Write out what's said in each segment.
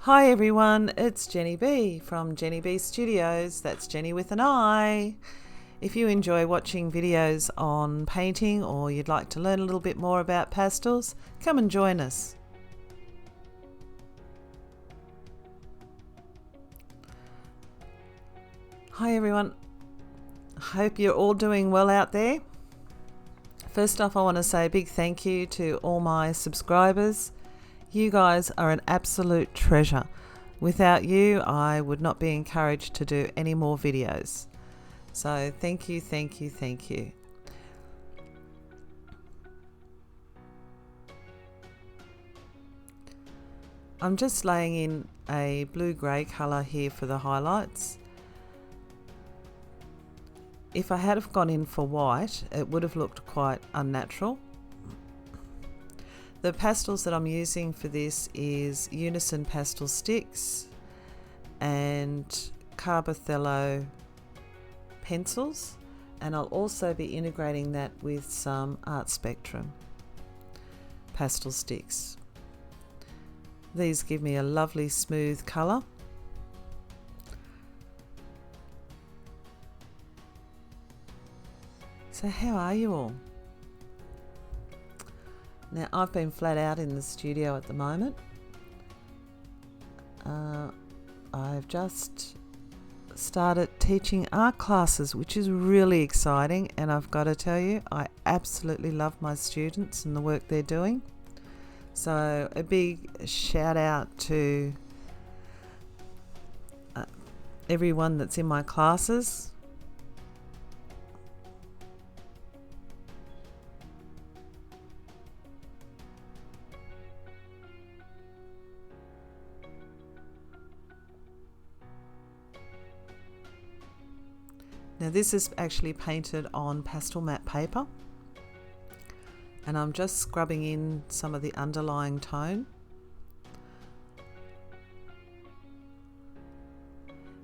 Hi everyone, it's Jenny B from Jenny B Studios. That's Jenny with an I. If you enjoy watching videos on painting or you'd like to learn a little bit more about pastels, come and join us. Hi everyone, hope you're all doing well out there. First off, I want to say a big thank you to all my subscribers. You guys are an absolute treasure. Without you, I would not be encouraged to do any more videos. So thank you, thank you, thank you. I'm just laying in a blue-grey colour here for the highlights. If I had have gone in for white, it would have looked quite unnatural. The pastels that I'm using for this is Unison Pastel Sticks and Carbothello pencils, and I'll also be integrating that with some Art Spectrum pastel sticks. These give me a lovely smooth colour. So how are you all? Now I've been flat out in the studio at the moment. I've just started teaching art classes, which is really exciting, and I've got to tell you, I absolutely love my students and the work they're doing. So a big shout out to everyone that's in my classes. Now this is actually painted on pastel matte paper, and I'm just scrubbing in some of the underlying tone.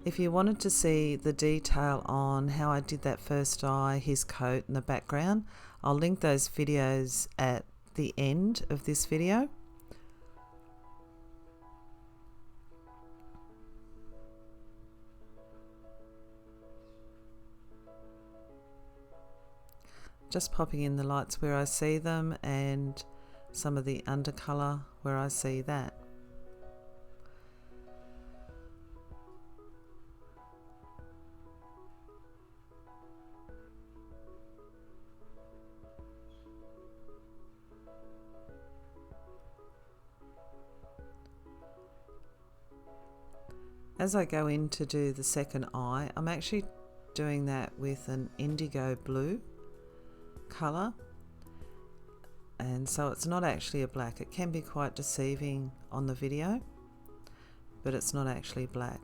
If you wanted to see the detail on how I did that first eye, his coat and the background, I'll link those videos at the end of this video. Just popping in the lights where I see them and some of the undercolour where I see that. As I go in to do the second eye, I'm actually doing that with an indigo blue colour, and so it's not actually a black. It can be quite deceiving on the video, but it's not actually black.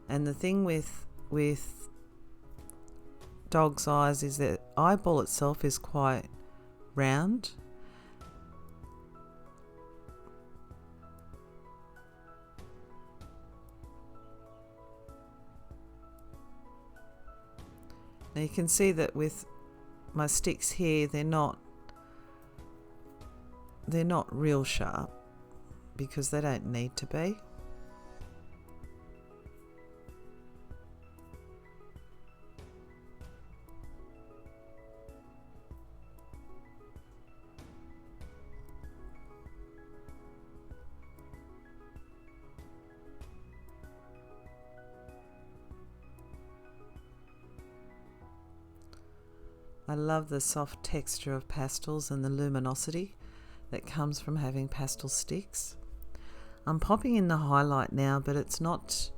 And the thing with dog's eyes is that eyeball itself is quite round. Now you can see that with my sticks here, they're not real sharp because they don't need to be. I love the soft texture of pastels and the luminosity that comes from having pastel sticks. I'm popping in the highlight now, but it's not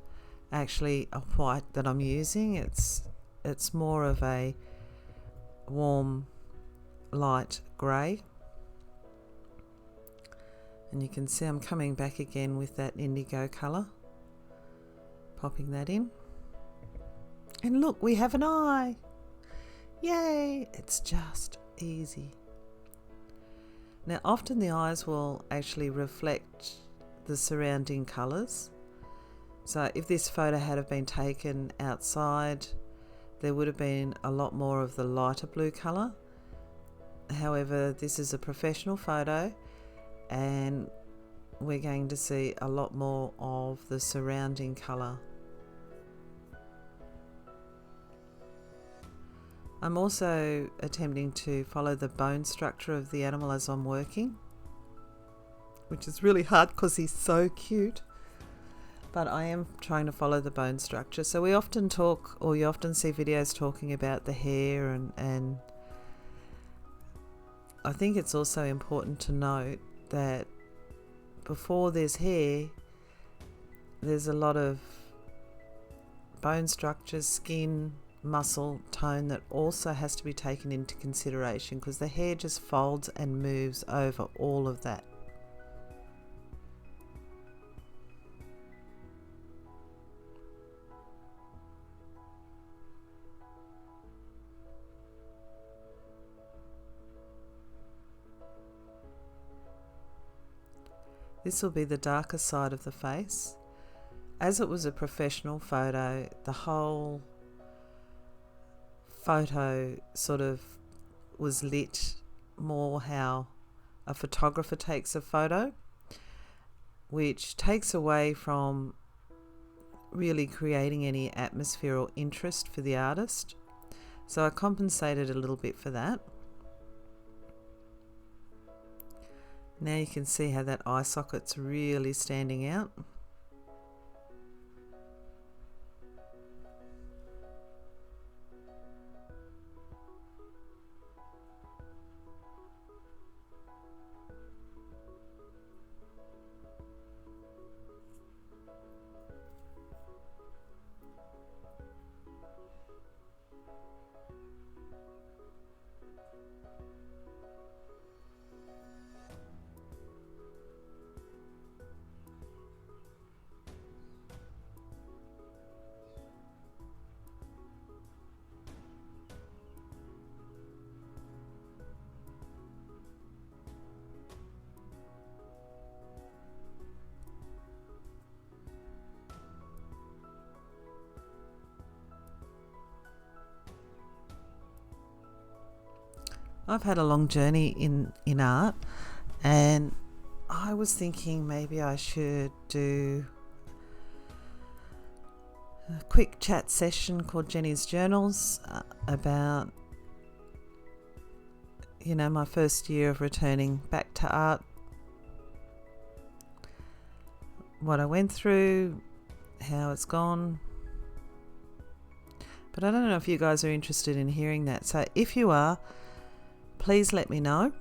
actually a white that I'm using. It's more of a warm light grey. And you can see I'm coming back again with that indigo colour, popping that in. And look, we have an eye. Yay! It's just easy. Now often the eyes will actually reflect the surrounding colours. So if this photo had have been taken outside, there would have been a lot more of the lighter blue colour. However, this is a professional photo, and we're going to see a lot more of the surrounding colour. I'm also attempting to follow the bone structure of the animal as I'm working, which is really hard because he's so cute. But I am trying to follow the bone structure. So we often talk, or you often see videos talking about the hair, and I think it's also important to note that before there's hair, there's a lot of bone structure, skin, muscle, tone that also has to be taken into consideration, because the hair just folds and moves over all of that. This will be the darker side of the face. As it was a professional photo, the whole photo sort of was lit more how a photographer takes a photo, which takes away from really creating any atmosphere or interest for the artist. So I compensated a little bit for that. Now you can see how that eye socket's really standing out. I've had a long journey in art, and I was thinking maybe I should do a quick chat session called Jenny's Journals about, my first year of returning back to art, what I went through, how it's gone. But I don't know if you guys are interested in hearing that. So if you are, please let me know.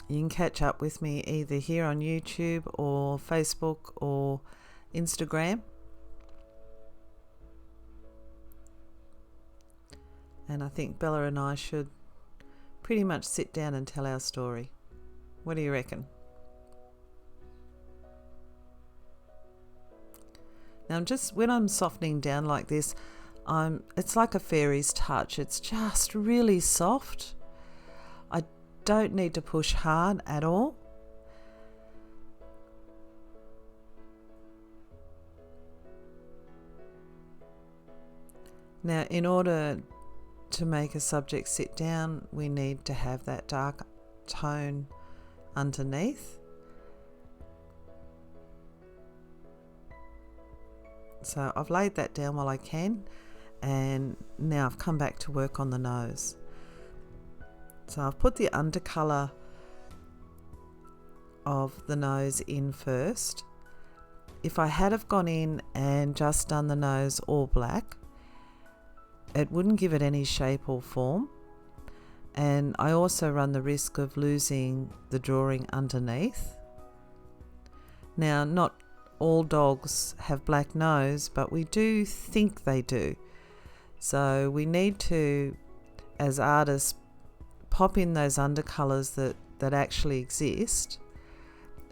You can catch up with me either here on YouTube or Facebook or Instagram. And I think Bella and I should pretty much sit down and tell our story. What do you reckon? Now, when I'm softening down like this, it's like a fairy's touch. It's just really soft. I don't need to push hard at all. Now, in order to make a subject sit down, we need to have that dark tone underneath. So I've laid that down while I can, and now I've come back to work on the nose. So I've put the undercolour of the nose in first. If I had have gone in and just done the nose all black, it wouldn't give it any shape or form, and I also run the risk of losing the drawing underneath. Now, not all dogs have black nose, but we do think they do. So we need to, as artists, pop in those undercolours that actually exist.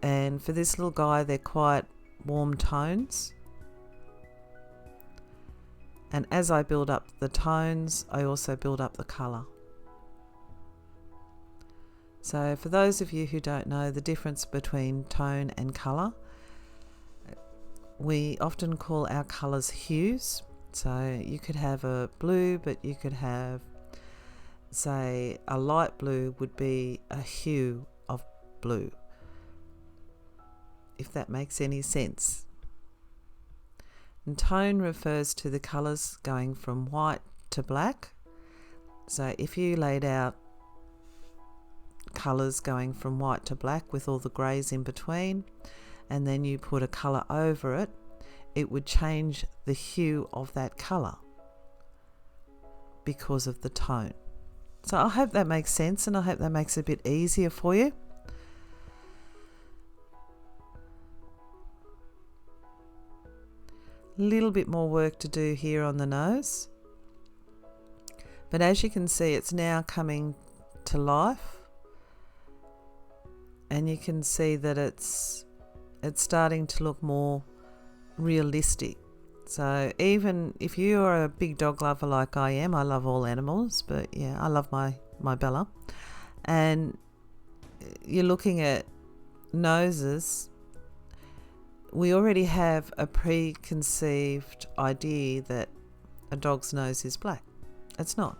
And for this little guy, they're quite warm tones. And as I build up the tones, I also build up the colour. So for those of you who don't know the difference between tone and colour, we often call our colours hues. So you could have a blue, but you could have, say, a light blue would be a hue of blue. that makes any sense. And tone refers to the colours going from white to black. So if you laid out colours going from white to black with all the greys in between, and then you put a colour over it, it would change the hue of that colour because of the tone. So I hope that makes sense, and I hope that makes it a bit easier for you. Little bit more work to do here on the nose, but as you can see, it's now coming to life, and you can see that it's starting to look more realistic. So even if you are a big dog lover like I am, I love all animals, but yeah, I love my Bella, and you're looking at noses, we already have a preconceived idea that a dog's nose is black. It's not.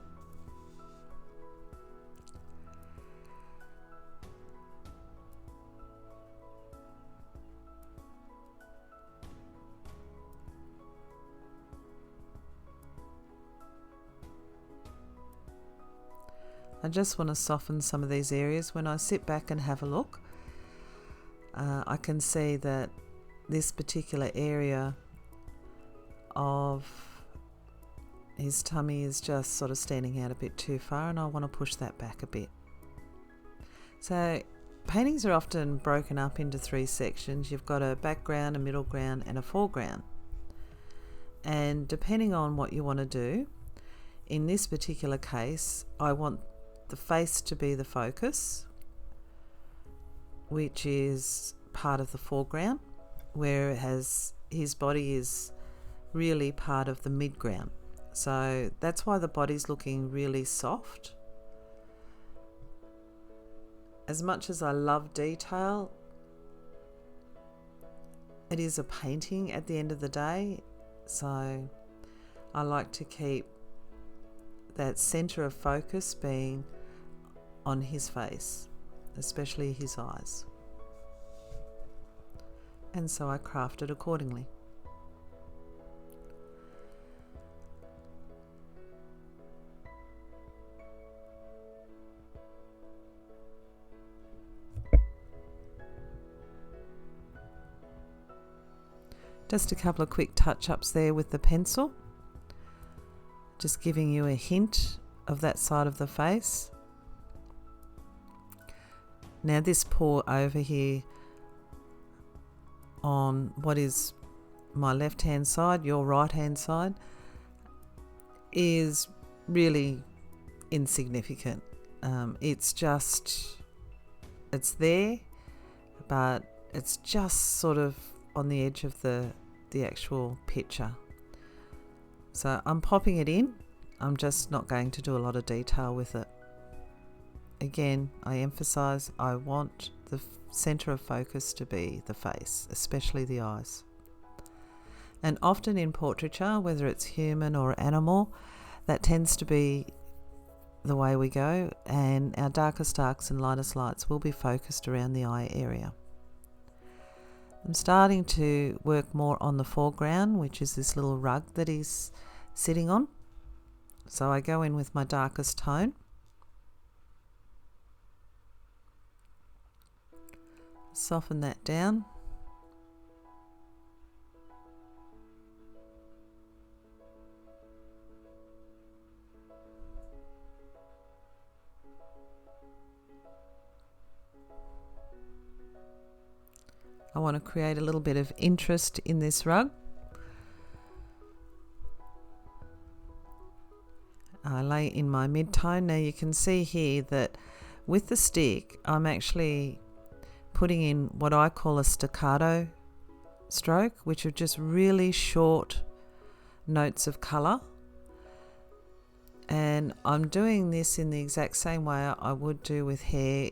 I just want to soften some of these areas. When I sit back and have a look, I can see that this particular area of his tummy is just sort of standing out a bit too far, and I want to push that back a bit. So paintings are often broken up into 3 sections. You've got a background, a middle ground, and a foreground. And depending on what you want to do, in this particular case, I want the face to be the focus, which is part of the foreground, whereas his body is really part of the midground. So that's why the body's looking really soft. As much as I love detail, it is a painting at the end of the day, so I like to keep that center of focus being on his face, especially his eyes. And so I crafted accordingly. Just a couple of quick touch-ups there with the pencil, just giving you a hint of that side of the face. Now this paw over here on what is my left hand side, your right hand side, is really insignificant. It's there, but it's just sort of on the edge of the actual picture. So I'm popping it in. I'm just not going to do a lot of detail with it. Again, I emphasize I want the center of focus to be the face, especially the eyes. And often in portraiture, whether it's human or animal, that tends to be the way we go, and our darkest darks and lightest lights will be focused around the eye area. I'm starting to work more on the foreground, which is this little rug that he's sitting on. So I go in with my darkest tone. Soften that down. I want to create a little bit of interest in this rug. I lay in my mid-tone. Now you can see here that with the stick, I'm actually putting in what I call a staccato stroke, which are just really short notes of colour. And I'm doing this in the exact same way I would do with hair,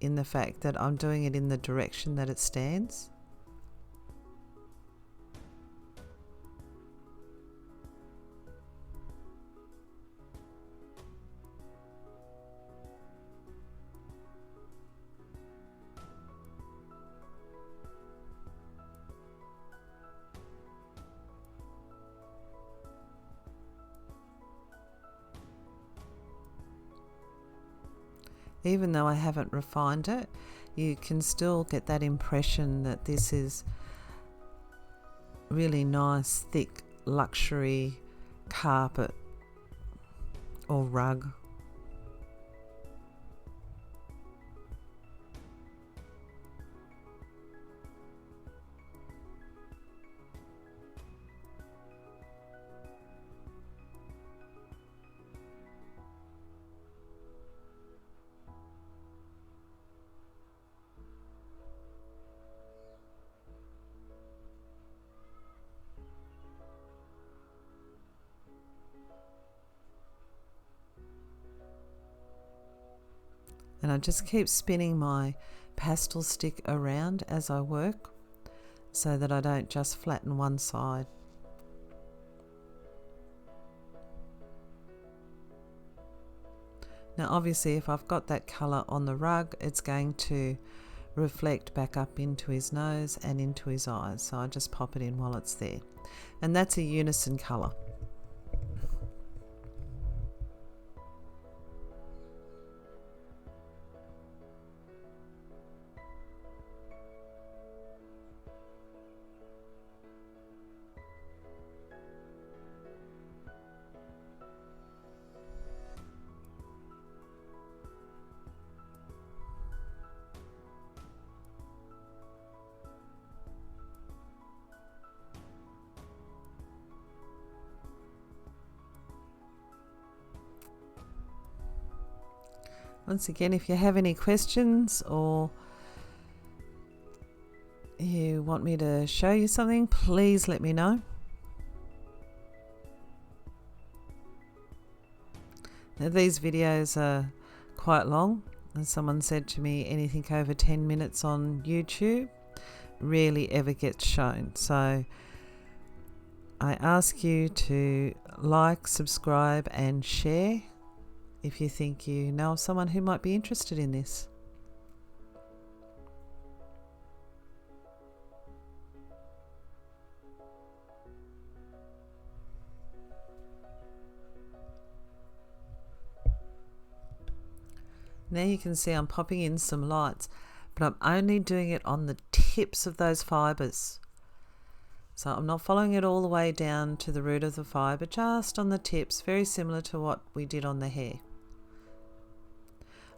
in the fact that I'm doing it in the direction that it stands. Even though I haven't refined it, you can still get that impression that this is really nice, thick, luxury carpet or rug. And I just keep spinning my pastel stick around as I work so that I don't just flatten one side. Now obviously if I've got that colour on the rug, it's going to reflect back up into his nose and into his eyes, so I just pop it in while it's there. And that's a unison colour. Once again, if you have any questions or you want me to show you something, please let me know. Now these videos are quite long, and someone said to me anything over 10 minutes on YouTube rarely ever gets shown. So I ask you to like, subscribe and share if you think you know of someone who might be interested in this. Now you can see I'm popping in some lights, but I'm only doing it on the tips of those fibres. So I'm not following it all the way down to the root of the fibre, just on the tips, very similar to what we did on the hair.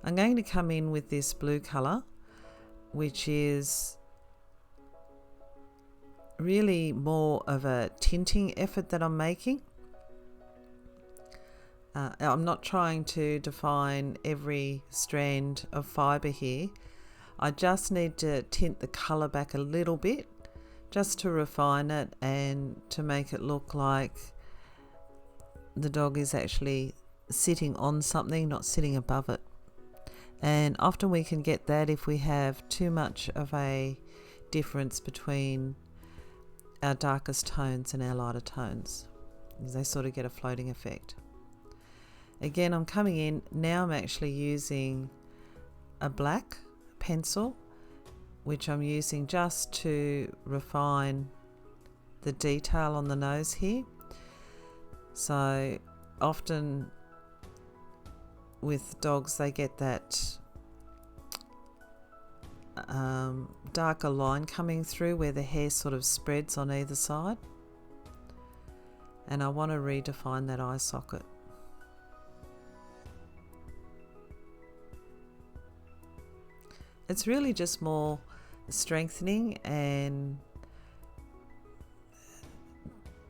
I'm going to come in with this blue colour, which is really more of a tinting effort that I'm making. I'm not trying to define every strand of fibre here. I just need to tint the colour back a little bit, just to refine it and to make it look like the dog is actually sitting on something, not sitting above it. And often we can get that if we have too much of a difference between our darkest tones and our lighter tones. They sort of get a floating effect. Again, I'm coming in, now I'm actually using a black pencil, which I'm using just to refine the detail on the nose here. So often with dogs they get that darker line coming through where the hair sort of spreads on either side, and I want to redefine that eye socket. It's really just more strengthening, and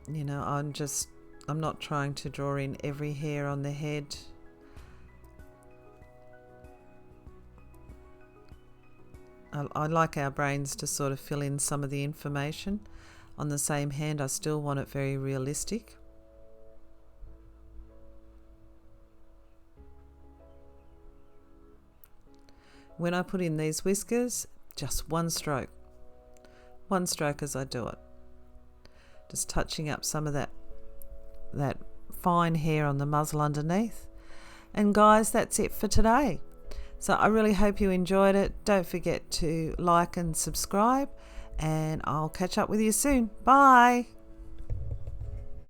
you know, I'm not trying to draw in every hair on the head. I like our brains to sort of fill in some of the information. On the same hand, I still want it very realistic. When I put in these whiskers, just one stroke as I do it. Just touching up some of that fine hair on the muzzle underneath. And guys, that's it for today. So I really hope you enjoyed it. Don't forget to like and subscribe, and I'll catch up with you soon. Bye.